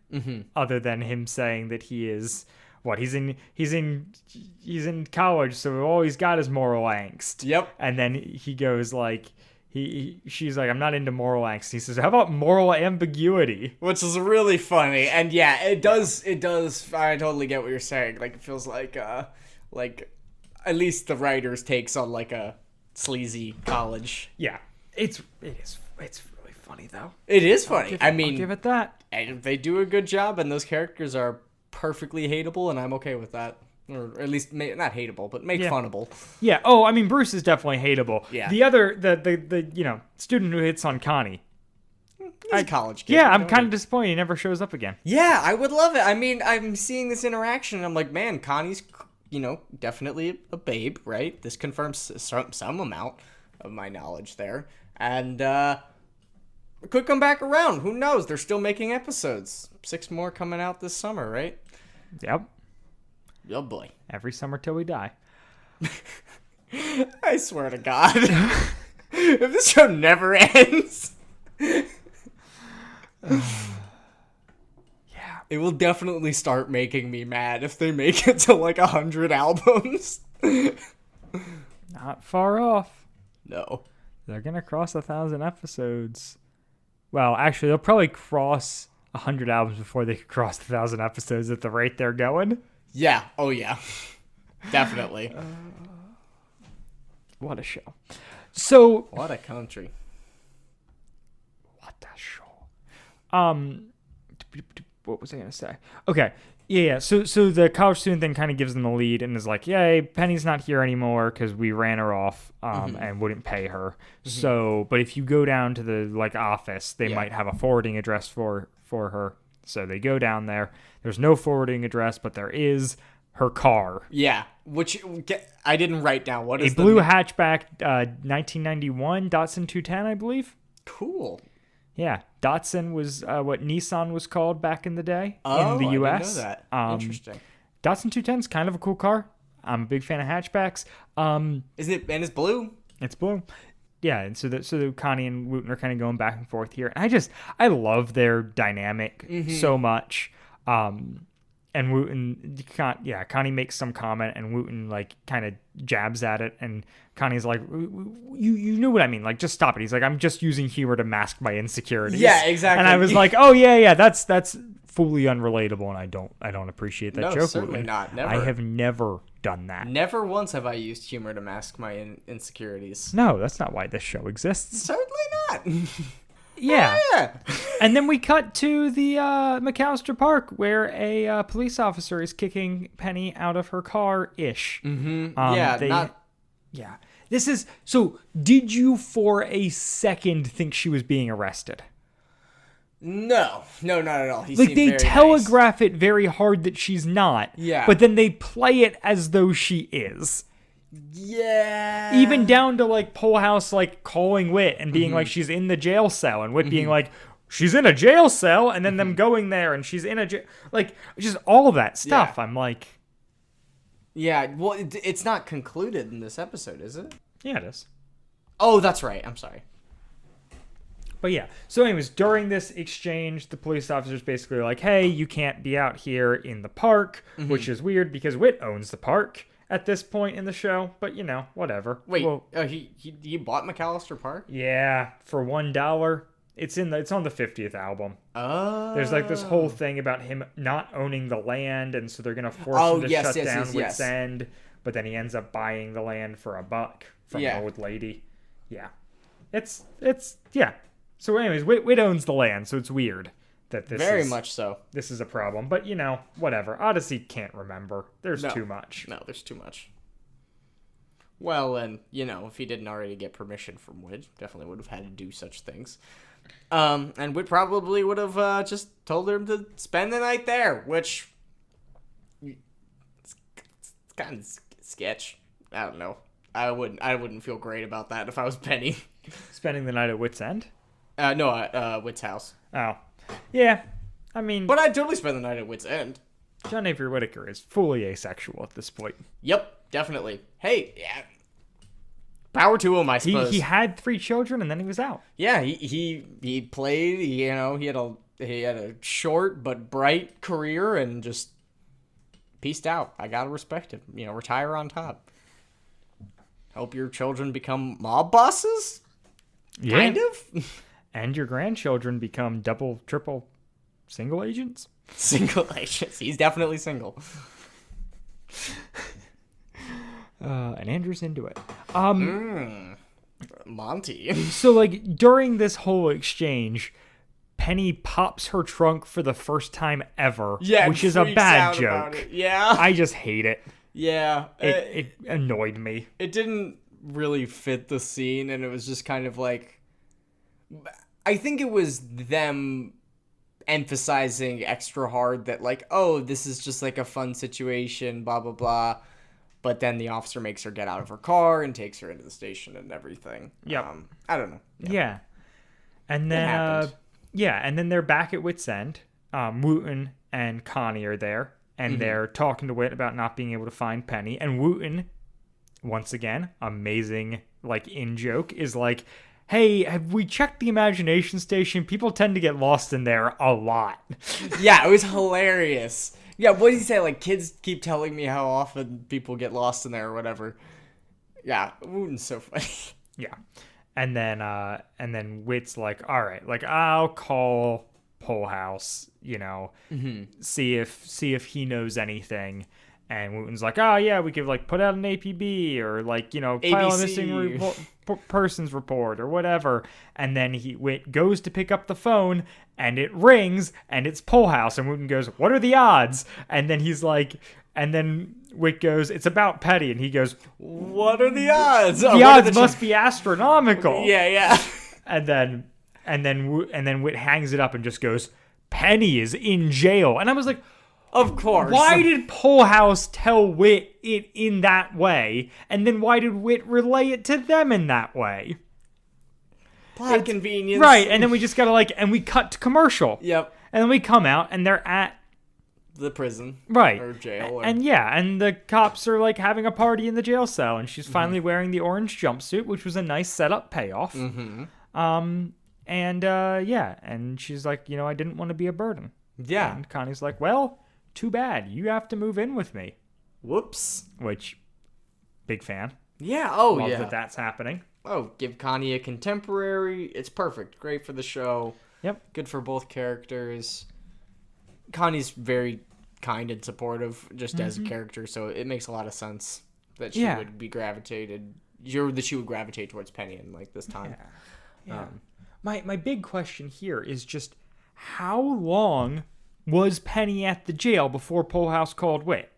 B: other than him saying that he is he's in college, so all he's got is moral angst.
C: Yep.
B: And then he goes like she's like, I'm not into moral angst. He says, how about moral ambiguity?
C: Which is really funny. And yeah, it does. I totally get what you're saying. Like, it feels like at least the writer's takes on like a sleazy college.
B: Yeah. It's really funny though.
C: It is funny.
B: I'll give it that.
C: And they do a good job and those characters are perfectly hateable and I'm okay with that. Or at least not hateable, but make funnable.
B: Yeah. Oh, I mean, Bruce is definitely hateable.
C: Yeah.
B: The other, the student who hits on Connie.
C: He's a college kid.
B: Yeah, I'm kind of disappointed he never shows up again.
C: Yeah, I would love it. I mean, I'm seeing this interaction and I'm like, man, Connie's, definitely a babe, right? This confirms some amount of my knowledge there. And it could come back around. Who knows? They're still making episodes. 6 more coming out this summer, right?
B: Yep.
C: Oh boy.
B: Every summer till we die.
C: I swear to God. If this show never ends. Yeah. It will definitely start making me mad if they make it to like 100 albums.
B: Not far off.
C: No.
B: They're going to cross 1,000 episodes. Well, actually, they'll probably cross 100 albums before they cross 1,000 episodes at the rate they're going.
C: Yeah. Oh, yeah. Definitely.
B: What a show. So.
C: What a country.
B: What a show. What was I going to say? Okay. Yeah. So the college student then kind of gives them the lead and is like, yay, Penny's not here anymore because we ran her off and wouldn't pay her. Mm-hmm. So, but if you go down to the office, they might have a forwarding address for her. So they go down there. There's no forwarding address, but there is her car.
C: Yeah, which I didn't write down. What is
B: a blue hatchback 1991 Datsun 210, I believe.
C: Cool.
B: Yeah, Datsun was what Nissan was called back in the day in the U.S.
C: I didn't know that. Interesting.
B: Datsun 210 is kind of a cool car. I'm a big fan of hatchbacks.
C: Isn't it? And it's blue.
B: It's blue. Yeah, and so Connie and Wooten are kind of going back and forth here. And I love their dynamic so much. And and Wooten, Connie makes some comment, and Wooten like kind of jabs at it, and Connie's like, you know what I mean, like just stop it. He's like, I'm just using humor to mask my insecurities.
C: Yeah, exactly.
B: And I was like, oh yeah, that's fully unrelatable, and I don't appreciate that joke.
C: Certainly
B: Wooten.
C: not. Never.
B: I have never done that.
C: Never once have I used humor to mask my insecurities.
B: No, that's not why this show exists.
C: Certainly not.
B: Yeah.
C: Yeah.
B: And then we cut to the McAllister Park, where a police officer is kicking Penny out of her car-ish.
C: Mm-hmm.
B: Yeah. This is... So, did you for a second think she was being arrested?
C: No, not at all. He
B: Like,
C: seemed
B: they
C: very
B: telegraph it very hard that she's not.
C: Yeah.
B: But then they play it as though she is.
C: nice. Yeah.
B: Even down to, like, Polehouse, like, calling Whit and being
C: Mm-hmm.
B: like, she's in the jail cell. And Whit being like, she's in a jail cell. And then them going there and she's in a jail... Like, just all of that stuff.
C: Yeah.
B: I'm like...
C: Yeah, well, it's not concluded in this episode, is it?
B: Yeah, it is.
C: Oh, that's right. I'm sorry.
B: But yeah. So anyways, during this exchange, the police officer's basically like, hey, you can't be out here in the park, which is weird because Whit owns the park at this point in the show. But, you know, whatever.
C: Wait,
B: Well,
C: he bought McAllister Park?
B: yeah, for $1. It's on the 50th album.
C: Oh.
B: There's like this whole thing about him not owning the land, and so they're gonna force him to shut down Whit's End. But then he ends up buying the land for $1 from an old lady. Yeah, it's yeah. So anyways, Whit owns the land, so it's weird that this
C: Very much so.
B: this is a problem. But you know, whatever. Odyssey can't remember. There's too much.
C: No, there's too much. Well, and, you know, if he didn't already get permission from Whit, definitely would have had to do such things. And Whit probably would have just told him to spend the night there, which it's kind of sketch. I don't know. I wouldn't feel great about that if I was Penny.
B: Spending the night at Whit's End.
C: No, Whit's house.
B: Oh, yeah. I mean,
C: But I'd totally spend the night at Whit's End.
B: John Avery Whittaker is fully asexual at this point.
C: Yep, definitely. Hey, yeah. Power to him, I suppose.
B: He had 3 children and then he was out.
C: Yeah, he played. He had a short but bright career and just peaced out. I gotta respect him. You know, retire on top. Hope your children become mob bosses.
B: Yeah.
C: Kind of.
B: And your grandchildren become double, triple, single agents.
C: Single agents. He's definitely single.
B: And Andrew's into it.
C: Monty.
B: So like during this whole exchange, Penny pops her trunk for the first time ever,
C: Yeah,
B: which is a
C: freaks
B: bad
C: out about
B: joke.
C: it. Yeah.
B: I just hate it.
C: Yeah.
B: It annoyed me.
C: It didn't really fit the scene, and it was just kind of like, I think it was them emphasizing extra hard that like, oh, this is just like a fun situation, blah blah blah, but then the officer makes her get out of her car and takes her into the station and everything.
B: Yep.
C: I don't know.
B: Yeah. And then
C: happened.
B: and then they're back at Whit's End. Wooten and Connie are there, and they're talking to Whit about not being able to find Penny, and Wooten, once again, amazing like in joke, is like, hey, have we checked the imagination station? People tend to get lost in there a lot.
C: Yeah, it was hilarious. Yeah, what did he say? Like, kids keep telling me how often people get lost in there or whatever. Yeah, Wooten's so funny.
B: Yeah. And then Whit's like, all right, like I'll call Polehouse, you know, see if he knows anything. And Wooten's like, oh yeah, we could like put out an APB or like, you know, file a missing persons report or whatever. And then Whit goes to pick up the phone and it rings and it's Polehouse, and Wooten goes, what are the odds? And then he's like, and then Whit goes, it's about Petty, and he goes,
C: What are the odds?
B: the odds must be astronomical.
C: Yeah.
B: And then Whit hangs it up and just goes, Penny is in jail. And I was like,
C: Of course.
B: why did Polehouse tell Whit it in that way? And then why did Whit relay it to them in that way?
C: Plot convenience.
B: Right, and then we just gotta like, and we cut to commercial.
C: Yep.
B: And then we come out and they're at,
C: The prison.
B: right.
C: Or jail. Or...
B: And yeah, and the cops are like having a party in the jail cell, and she's finally wearing the orange jumpsuit, which was a nice setup payoff. And she's like, you know, I didn't want to be a burden.
C: Yeah.
B: And Connie's like, well, too bad. You have to move in with me.
C: Whoops.
B: Which, big fan.
C: Yeah, oh
B: Love
C: yeah.
B: that that's happening.
C: Oh, give Connie a contemporary. It's perfect. Great for the show.
B: Yep.
C: Good for both characters. Connie's very kind and supportive just as a character, so it makes a lot of sense that she would be she would gravitate towards Penny in like this time.
B: Yeah. My big question here is just how long was Penny at the jail before Polehouse called Wit?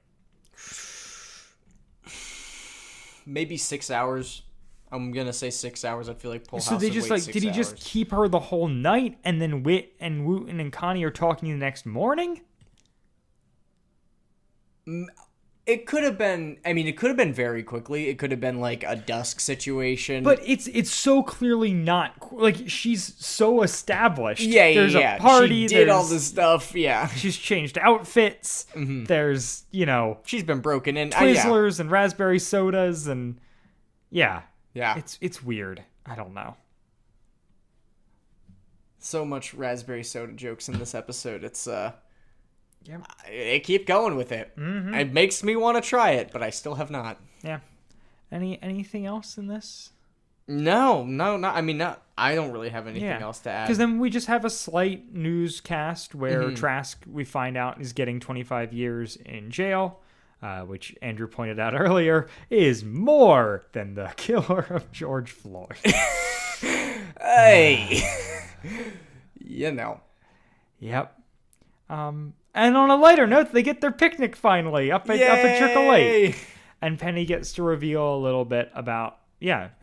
C: Maybe 6 hours. I'm gonna say 6 hours. I feel like Polehouse.
B: So they just
C: would wait
B: did he
C: 6
B: just
C: hours.
B: keep her the whole night and then Wit and Wooten and Connie are talking the next morning?
C: It could have been. I mean, it could have been very quickly. It could have been like a dusk situation.
B: But it's so clearly not like she's so established.
C: yeah,
B: There's
C: yeah.
B: a party.
C: She did all
B: there's-
C: this stuff. Yeah,
B: She's changed outfits. There's
C: she's been broken in. Yeah.
B: Twizzlers and raspberry sodas and yeah.
C: Yeah.
B: It's weird. I don't know.
C: So much raspberry soda jokes in this episode. It's
B: Yep.
C: I keep going with it. Mm-hmm. It makes me want to try it, but I still have not.
B: Yeah. Anything else in this?
C: No. I mean, no. I don't really have anything else to add.
B: Because then we just have a slight newscast where Trask, we find out, is getting 25 years in jail, which Andrew pointed out earlier is more than the killer of George Floyd.
C: Hey,
B: Yep. And on a lighter note, they get their picnic finally up at Trickle Lake. And Penny gets to reveal a little bit about,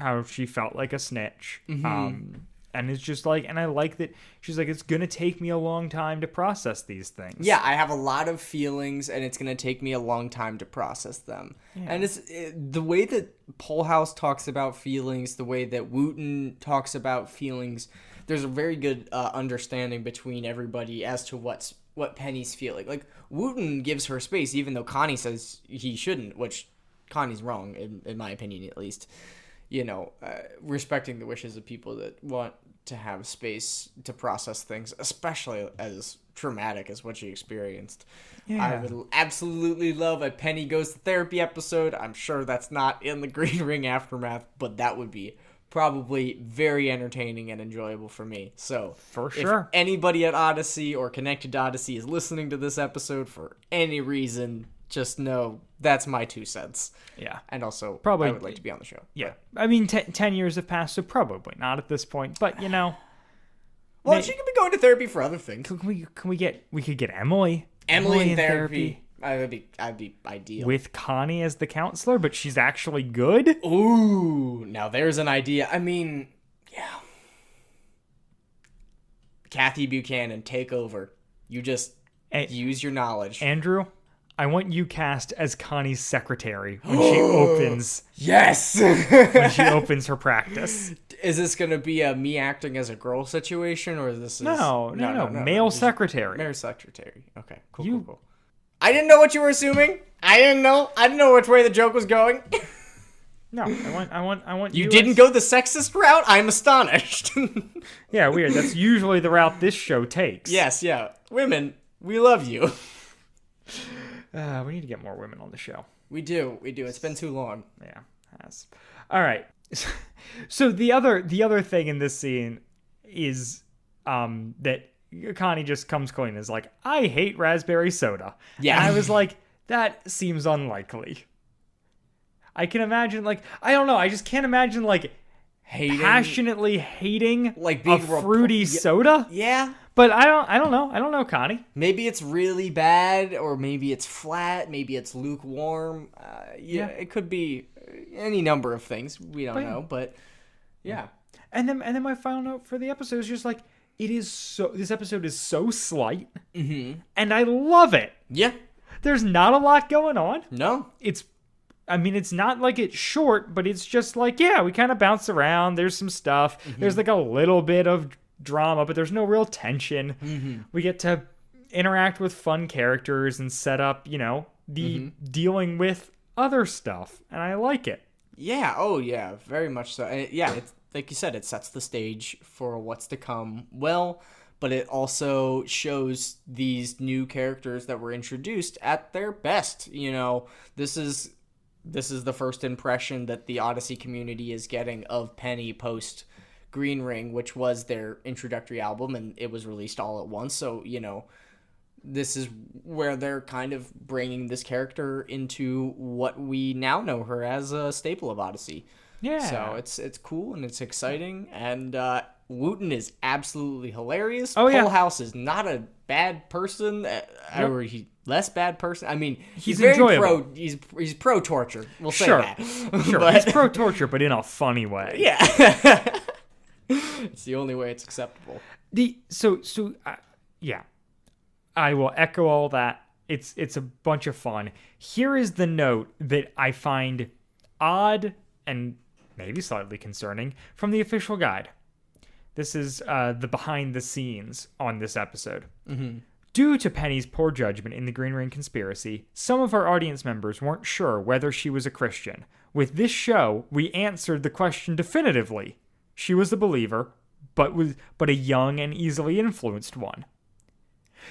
B: how she felt like a snitch. And it's just like, and I like that she's like, it's going to take me a long time to process these things.
C: Yeah, I have a lot of feelings, and it's going to take me a long time to process them. Yeah. And the way that Polehouse talks about feelings, the way that Wooten talks about feelings, there's a very good understanding between everybody as to what Penny's feeling. Like, Wooten gives her space, even though Connie says he shouldn't, which Connie's wrong, in my opinion, at least. Respecting the wishes of people that want to have space to process things, especially as traumatic as what she experienced. Yeah. I would absolutely love a Penny Goes to Therapy episode. I'm sure that's not in the Green Ring Aftermath, but that would be probably very entertaining and enjoyable for me. So,
B: for sure,
C: if anybody at Odyssey or connected to Odyssey is listening to this episode for any reason, just know that's my 2 cents.
B: Yeah.
C: And also,
B: probably,
C: I would like to be on the show.
B: Yeah. I mean, 10 years have passed, so probably not at this point. But,
C: well, she could be going to therapy for other things.
B: We could get Emily.
C: Emily in therapy. I'd be ideal.
B: With Connie as the counselor, but she's actually good?
C: Ooh, now there's an idea. I mean, yeah. Kathy Buchanan, take over. You just use your knowledge.
B: Andrew, I want you cast as Connie's secretary when she opens.
C: Yes.
B: When she opens her practice.
C: Is this gonna be a me acting as a girl situation, or is this?
B: No. Male secretary.
C: Male secretary. Okay. Cool. I didn't know what you were assuming. I didn't know which way the joke was going.
B: No, I want.
C: You didn't go the sexist route. I'm astonished.
B: Yeah, weird. That's usually the route this show takes.
C: Yes. Yeah. Women, we love you.
B: We need to get more women on the show.
C: We do. It's been too long.
B: Yeah, it has. All right. So the other thing in this scene is that Connie just comes clean and is like, I hate raspberry soda.
C: Yeah.
B: And I was like, that seems unlikely. I can imagine, like, I don't know. I just can't imagine, like, passionately hating
C: like being
B: a fruity soda.
C: Yeah.
B: But I don't know. I don't know, Connie.
C: Maybe it's really bad, or maybe it's flat, maybe it's lukewarm. It could be any number of things. We don't know, but yeah.
B: And then my final note for the episode is just like, this episode is so slight, and I love it.
C: Yeah.
B: There's not a lot going on.
C: No.
B: It's not like it's short, but it's just like, we kind of bounce around. There's some stuff. There's like a little bit of drama, but there's no real tension. We get to interact with fun characters and set up, the dealing with other stuff, and I like it.
C: Yeah. Oh, yeah. Very much so. And it's like you said, it sets the stage for what's to come. Well, but it also shows these new characters that were introduced at their best. You know, this is the first impression that the Odyssey community is getting of Penny post Green Ring, which was their introductory album, and it was released all at once. So, you know, this is where they're kind of bringing this character into what we now know her as, a staple of Odyssey.
B: Yeah.
C: So it's cool and it's exciting, and Wooten is absolutely hilarious.
B: Oh, yeah.
C: Full House is not a bad person, or he less bad person. I mean,
B: He's
C: very
B: enjoyable.
C: he's pro torture. We'll say
B: Sure.
C: that.
B: Sure,
C: But-
B: he's pro-torture, but in a funny way.
C: yeah. It's the only way it's acceptable.
B: Yeah, I will echo all that. It's a bunch of fun. Here is the note that I find odd and maybe slightly concerning from the official guide. This is the behind the scenes on this episode. Mm-hmm. Due to Penny's poor judgment in the Green Ring conspiracy, some of our audience members weren't sure whether she was a Christian. With this show, we answered the question definitively. She was a believer, but a young and easily influenced one.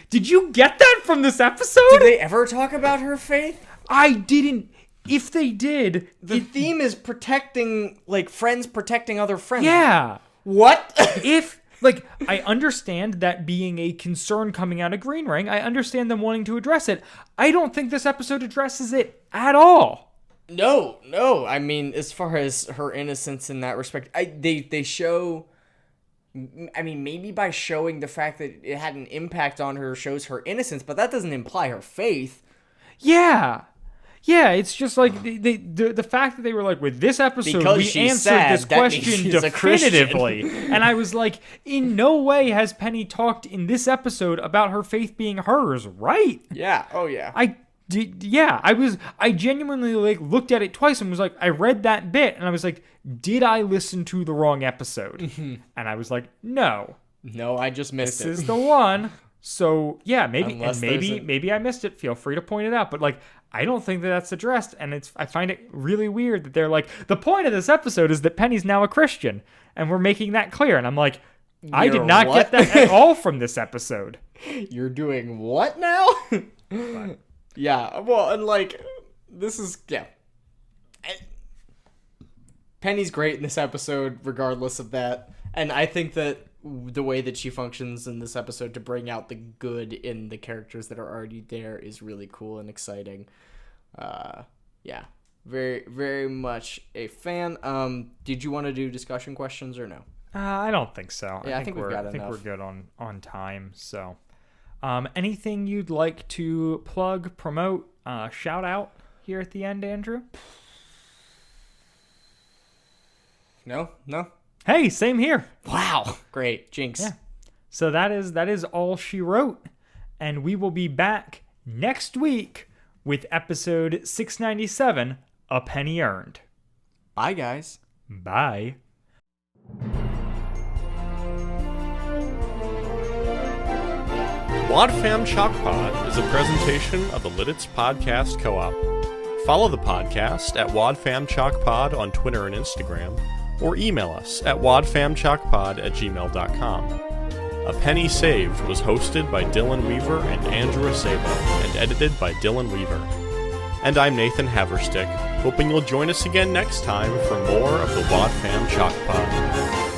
B: Did you get that from this episode?
C: Did they ever talk about her faith?
B: I didn't. If they did,
C: The theme is protecting, like, friends protecting other friends.
B: yeah.
C: What?
B: If, like, I understand that being a concern coming out of Green Ring. I understand them wanting to address it. I don't think this episode addresses it at all.
C: No. I mean, as far as her innocence in that respect, they show. I mean, maybe by showing the fact that it had an impact on her shows her innocence, but that doesn't imply her faith.
B: Yeah. Yeah, it's just like the fact that they were like, with this episode,
C: Because
B: we
C: she's
B: answered
C: sad,
B: this
C: that means
B: question
C: she's a Christian.
B: definitively. And I was like, in no way has Penny talked in this episode about her faith being hers, right?
C: Yeah. Oh yeah.
B: I genuinely like looked at it twice and was like, I read that bit and I was like, did I listen to the wrong episode? And I was like, no,
C: No, I just missed
B: this
C: it.
B: is the one. So yeah, maybe
C: Unless there's a-
B: maybe I missed it. Feel free to point it out. But like, I don't think that that's addressed, and I find it really weird that they're like, the point of this episode is that Penny's now a Christian, and we're making that clear. And I'm like, I did
C: You're
B: not
C: what?
B: get that at all from this episode.
C: You're doing what now? Yeah, well, and like, this is, yeah. Penny's great in this episode, regardless of that. And I think that the way that she functions in this episode to bring out the good in the characters that are already there is really cool and exciting. Yeah, very, very much a fan. Did you want to do discussion questions or no?
B: I don't think so.
C: Yeah, I think we've got
B: I think
C: enough.
B: we're good on time. So, anything you'd like to plug, promote, shout out here at the end, Andrew?
C: No?
B: Hey, same here.
C: Wow. Great. Jinx.
B: Yeah. So that is all she wrote, and we will be back next week with episode 697, A Penny Earned.
C: Bye, guys.
B: Bye.
A: WadFam Chalk Pod is a presentation of the Lidditz Podcast Co-op. Follow the podcast at WadFam Chalk Pod on Twitter and Instagram, or email us at wadfamchalkpod@gmail.com. A Penny Saved was hosted by Dylan Weaver and Andrew Acebo, and edited by Dylan Weaver. And I'm Nathan Haverstick, hoping you'll join us again next time for more of the WadFam Chalk Pod.